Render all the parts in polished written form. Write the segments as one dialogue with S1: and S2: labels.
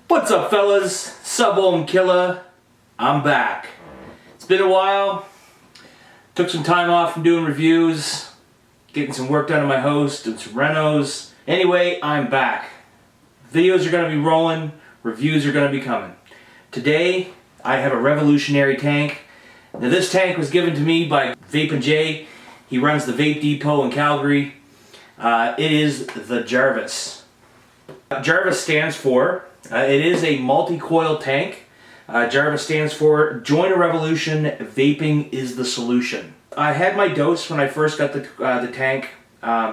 S1: What's up, fellas? Sub-Ohm Killer. I'm back. It's been a while. Took some time off from doing reviews, getting some work done on my host, doing some renos. Anyway, I'm back. Videos are going to be rolling. Reviews are going to be coming. Today, I have a revolutionary tank. Now, this tank was given to me by Vape J. He runs the Vape Depot in Calgary. It is the Jarvis. Jarvis stands for, it is a multi-coil tank. Jarvis stands for Join a Revolution, Vaping is the Solution. I had my dose when I first got the tank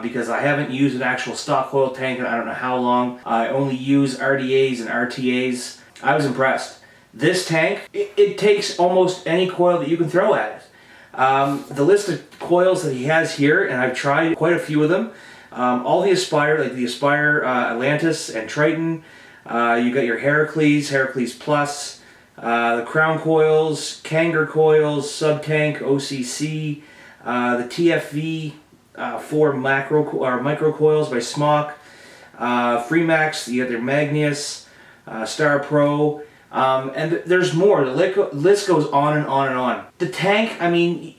S1: because I haven't used an actual stock coil tank in I don't know how long. I only use RDAs and RTAs. I was impressed. This tank, it takes almost any coil that you can throw at it. The list of coils that he has here, and I've tried quite a few of them, all the Aspire, like the Aspire Atlantis and Triton. You got your Heracles Plus, the Crown coils, Kanger coils, Sub-Tank, OCC, the TFV 4 micro coils by Smock, Freemax, you got their Magnus, Star Pro, and there's more. The list goes on and on and on. The tank, I mean,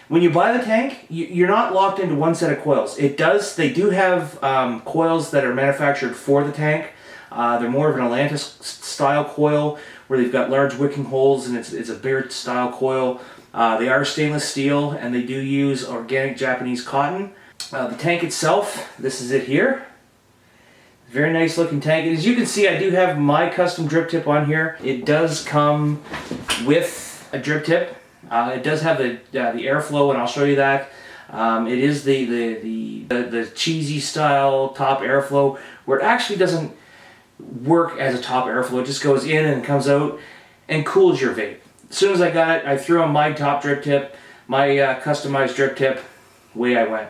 S1: when you buy the tank, you're not locked into one set of coils. They do have coils that are manufactured for the tank. They're more of an Atlantis style coil where they've got large wicking holes and it's a beard style coil. They are stainless steel and they do use organic Japanese cotton. The tank itself, this is it here. Very nice looking tank. And as you can see, I do have my custom drip tip on here. It does come with a drip tip. It does have the airflow, and I'll show you that. It is the cheesy style top airflow where it actually doesn't work as a top airflow. It just goes in and comes out and cools your vape. As soon as I got it, I threw on my top drip tip, my customized drip tip. Away I went.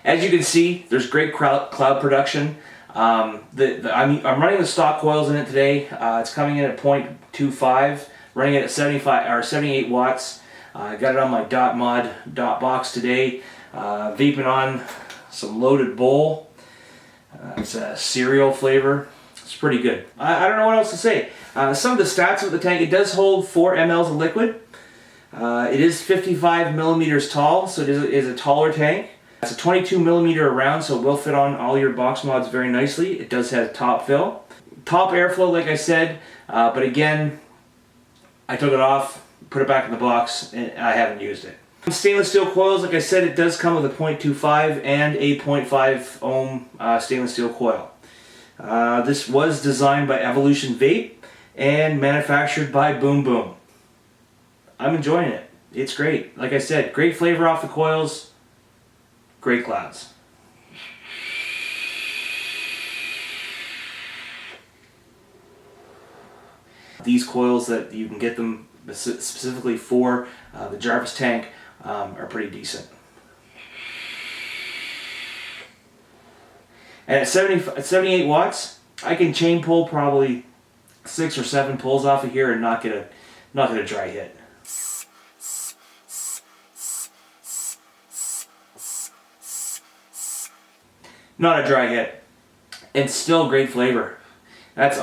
S1: As you can see, there's great cloud production. I'm running the stock coils in it today. It's coming in at 0.25, running it at 78 watts. I got it on my .mod box today. Vaping on some loaded bowl. It's a cereal flavor. It's pretty good. I don't know what else to say. Some of the stats of the tank: it does hold 4 mLs of liquid. It is 55 millimeters tall, so it is a taller tank. It's a 22 millimeter around, so it will fit on all your box mods very nicely. It does have top fill. Top airflow, like I said, but again, I took it off, put it back in the box, and I haven't used it. Stainless steel coils, like I said, it does come with a 0.25 and a 0.5 ohm stainless steel coil. This was designed by Evolution Vape and manufactured by Boom Boom. I'm enjoying it. It's great. Like I said, great flavor off the coils, great clouds. These coils that you can get them specifically for the Jarvis tank are pretty decent. And at 78 watts, I can chain pull probably 6 or 7 pulls off of here and not get a dry hit. Not a dry hit. And still great flavor. That's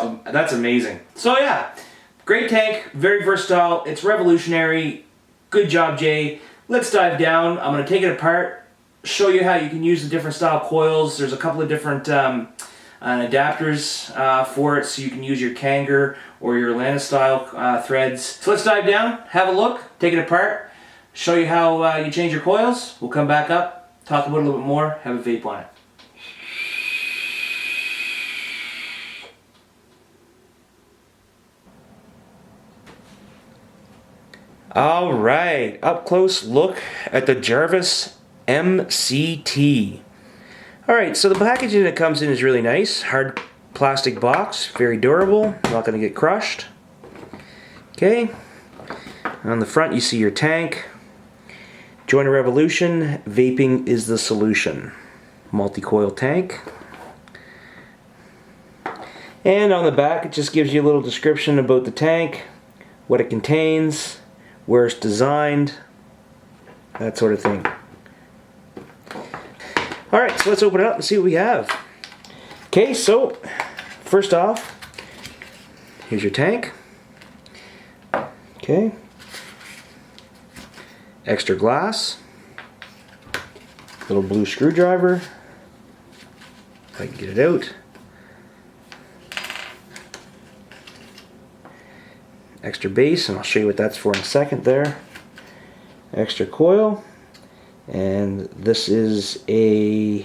S1: amazing. So yeah, great tank, very versatile. It's revolutionary. Good job, Jay. Let's dive down. I'm going to take it apart, show you how you can use the different style coils. There's a couple of different adapters for it, so you can use your Kanger or your Atlantis style threads. So let's dive down, have a look, take it apart, show you how you change your coils. We'll come back up, talk about it a little bit more, have a vape on it. All right, up close look at the Jarvis MCT. All right, so the packaging that comes in is really nice. Hard plastic box, very durable, not going to get crushed. Okay, on the front you see your tank. Join a revolution, vaping is the solution. Multi-coil tank. And on the back it just gives you a little description about the tank, what it contains, where it's designed, that sort of thing. Alright, so let's open it up and see what we have. Okay, so first off, here's your tank. Okay. Extra glass. Little blue screwdriver. If I can get it out. Extra base, and I'll show you what that's for in a second there. Extra coil, and this is a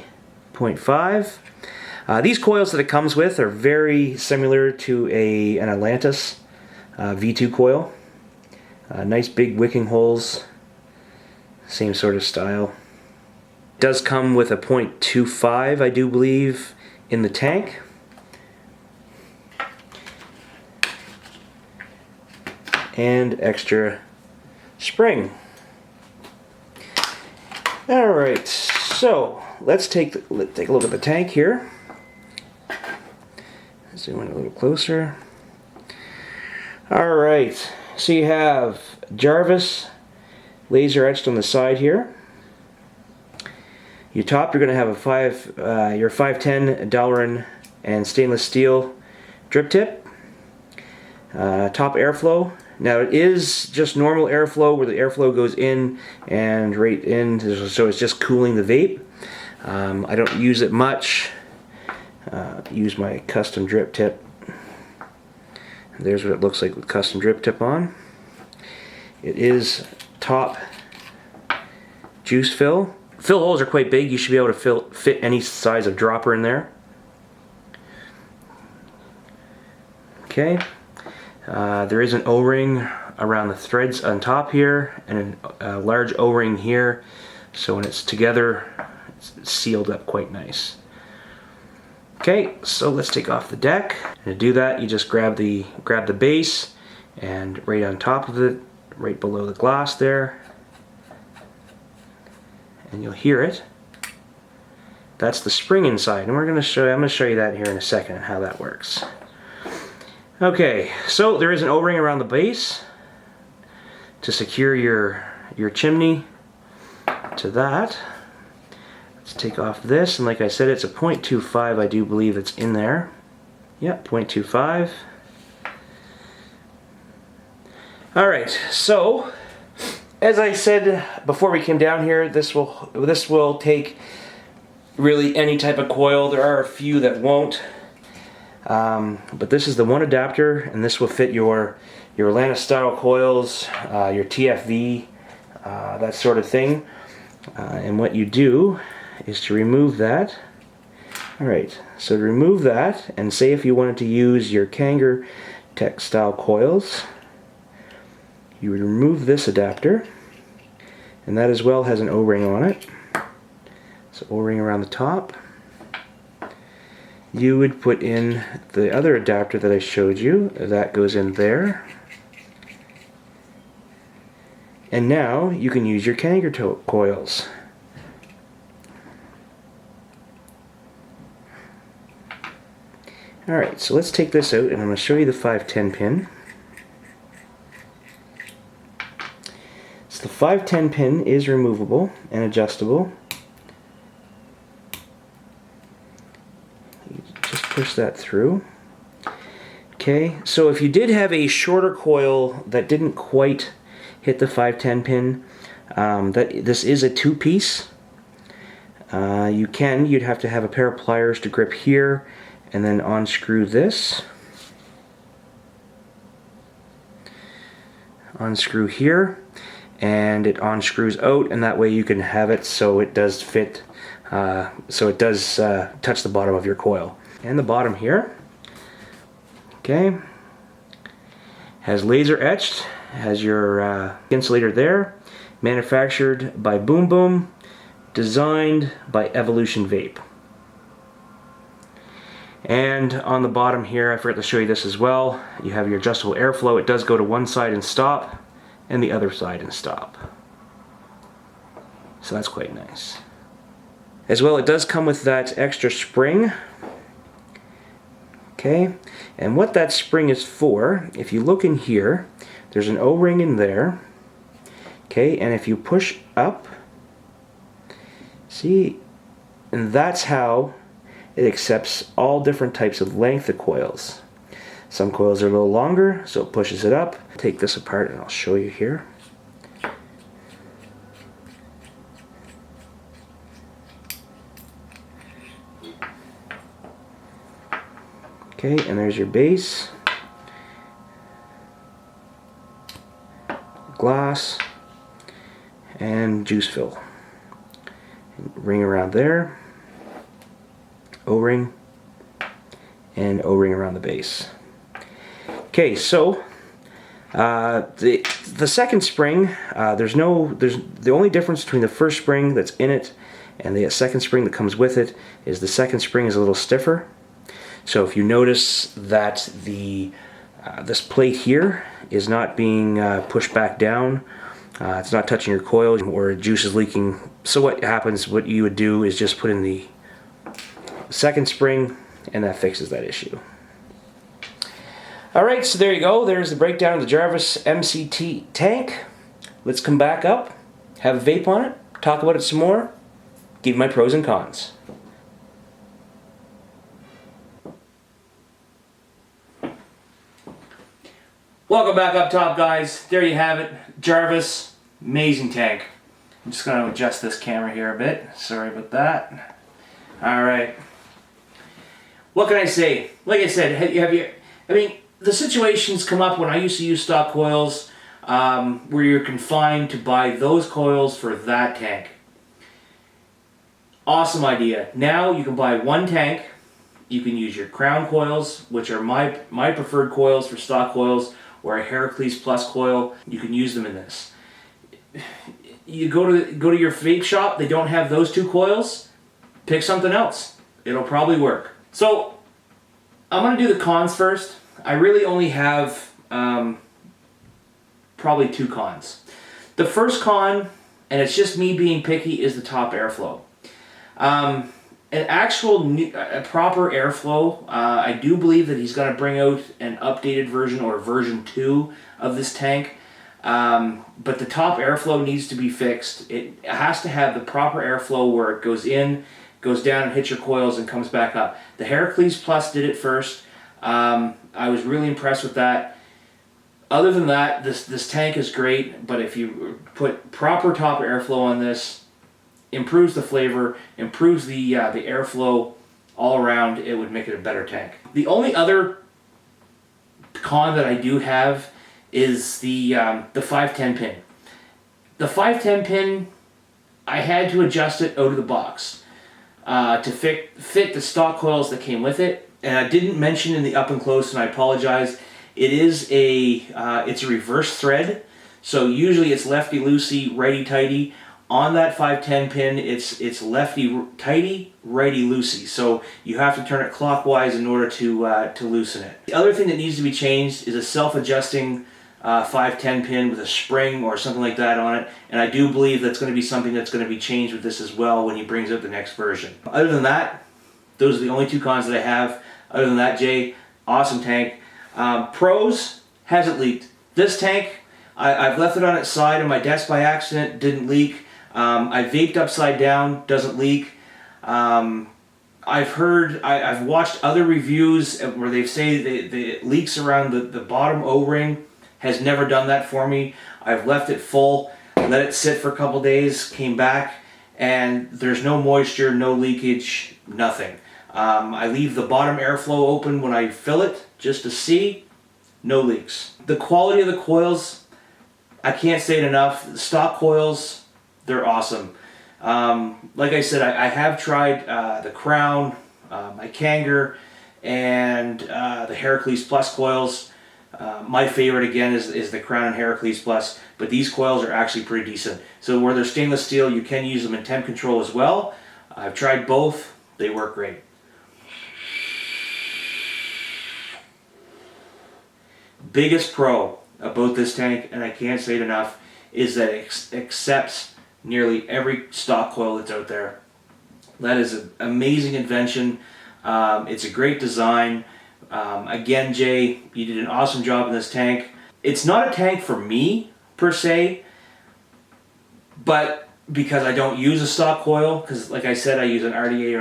S1: 0.5. These coils that it comes with are very similar to an Atlantis V2 coil. Nice big wicking holes, same sort of style. It does come with a 0.25, I do believe, in the tank. And extra spring. Alright, so let's take a look at the tank here. Zoom in a little closer. Alright, so you have Jarvis laser etched on the side here. Your top, you're going to have your 510 Delrin and stainless steel drip tip. Top airflow. Now it is just normal airflow where the airflow goes in and right in, so it's just cooling the vape. I don't use it much. Use my custom drip tip. There's what it looks like with custom drip tip on. It is top juice fill. Fill holes are quite big. You should be able to fit any size of dropper in there. Okay. There is an O-ring around the threads on top here, and a large O-ring here, so when it's together it's sealed up quite nice. Okay, so let's take off the deck, and to do that you just grab the base, and right on top of it, right below the glass there, and you'll hear it. That's the spring inside, and I'm going to show you that here in a second, how that works. Okay, so there is an O-ring around the base to secure your chimney to that. Let's take off this, and like I said, it's a 0.25, I do believe it's in there. Yeah, 0.25. Alright, so as I said before we came down here, this will take really any type of coil. There are a few that won't. But this is the one adapter, and this will fit your Atlantis style coils, your TFV, that sort of thing. And what you do is to remove that. Alright, so to remove that, and say if you wanted to use your Kanger Tech style coils, you would remove this adapter, and that as well has an O-ring on it. So O-ring around the top. You would put in the other adapter that I showed you. That goes in there. And now you can use your Kanger coils. Alright, so let's take this out, and I'm going to show you the 510 pin. So the 510 pin is removable and adjustable. Just push that through. Okay, so if you did have a shorter coil that didn't quite hit the 510 pin, this is a two-piece. You'd have to have a pair of pliers to grip here, and then unscrew this. Unscrew here, and it unscrews out, and that way you can have it so it does fit, so it does touch the bottom of your coil. And the bottom here, okay, has laser etched
S2: has your insulator there. Manufactured by Boom Boom. Designed by Evolution Vape. And on the bottom here, I forgot to show you this as well, you have your adjustable airflow. It does go to one side and stop, and the other side and stop. So that's quite nice. As well, it does come with that extra spring. Okay, and what that spring is for, if you look in here, there's an O-ring in there. Okay, and if you push up, see, and that's how it accepts all different types of length of coils. Some coils are a little longer, so it pushes it up. Take this apart and I'll show you here. Okay, and there's your base, glass, and juice fill. Ring around there. O-ring, and O-ring around the base. Okay, so the second spring, there's the only difference between the first spring that's in it and the second spring that comes with it is the second spring is a little stiffer. So if you notice that this plate here is not being pushed back down, it's not touching your coil or juice is leaking. So what happens? What you would do is just put in the second spring, and that fixes that issue. Alright, so there you go. There's the breakdown of the Jarvis MCT tank. Let's come back up, have a vape on it, talk about it some more, give you my pros and cons.
S1: Welcome back up top, guys. There you have it. Jarvis, amazing tank. I'm just going to adjust this camera here a bit. Sorry about that. Alright. What can I say? Like I said, I mean, the situations come up when I used to use stock coils where you're confined to buy those coils for that tank. Awesome idea. Now you can buy one tank. You can use your crown coils, which are my preferred coils for stock coils, or a Heracles Plus coil. You can use them in this. You go to your vape shop, they don't have those two coils, pick something else. It'll probably work. So, I'm going to do the cons first. I really only have probably two cons. The first con, and it's just me being picky, is the top airflow. An actual proper airflow, I do believe that he's going to bring out an updated version or version 2 of this tank. But the top airflow needs to be fixed. It has to have the proper airflow where it goes in, goes down and hits your coils and comes back up. The Heracles Plus did it first. I was really impressed with that. Other than that, this tank is great, but if you put proper top airflow on this, improves the flavor, improves the airflow all around, it would make it a better tank. The only other con that I do have is the 510 pin. The 510 pin, I had to adjust it out of the box to fit the stock coils that came with it. And I didn't mention in the up and close, and I apologize. It is it's a reverse thread, so usually it's lefty loosey, righty tighty. On that 510 pin, it's lefty tighty, righty loosey. So you have to turn it clockwise in order to loosen it. The other thing that needs to be changed is a self-adjusting 510 pin with a spring or something like that on it. And I do believe that's going to be something that's going to be changed with this as well when he brings out the next version. Other than that, those are the only two cons that I have. Other than that, Jay, awesome tank. Pros, hasn't leaked. This tank, I've left it on its side on my desk by accident, didn't leak. I vaped upside down, doesn't leak. I've watched other reviews where they say it leaks around the bottom O-ring. Has never done that for me. I've left it full, let it sit for a couple days, came back, and there's no moisture, no leakage, nothing. I leave the bottom airflow open when I fill it, just to see, no leaks. The quality of the coils, I can't say it enough. The stock coils, they're awesome. Like I said, I have tried the Crown, my Kanger, and the Heracles Plus coils. My favorite again is the Crown and Heracles Plus, but these coils are actually pretty decent. So where they're stainless steel, you can use them in temp control as well. I've tried both, they work great. Biggest pro about this tank, and I can't say it enough, is that it accepts nearly every stock coil that's out there. That is an amazing invention. It's a great design. Again, Jay, you did an awesome job in this tank. It's not a tank for me, per se, but because I don't use a stock coil, because like I said, I use an RDA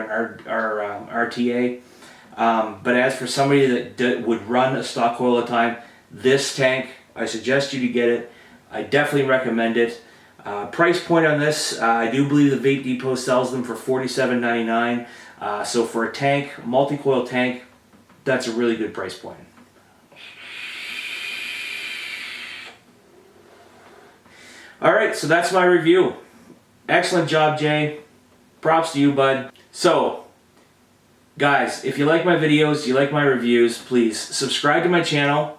S1: or an RTA. But as for somebody that would run a stock coil at a time, this tank, I suggest you to get it. I definitely recommend it. Price point on this, I do believe the Vape Depot sells them for $47.99. So for a tank, multi-coil tank, that's a really good price point. Alright, so that's my review. Excellent job, Jay. Props to you, bud. So, guys, if you like my videos, you like my reviews, please subscribe to my channel,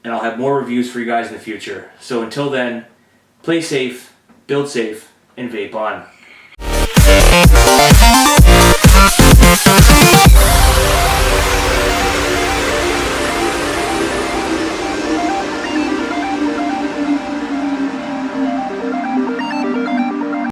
S1: and I'll have more reviews for you guys in the future. So until then, play safe, build safe, and vape on.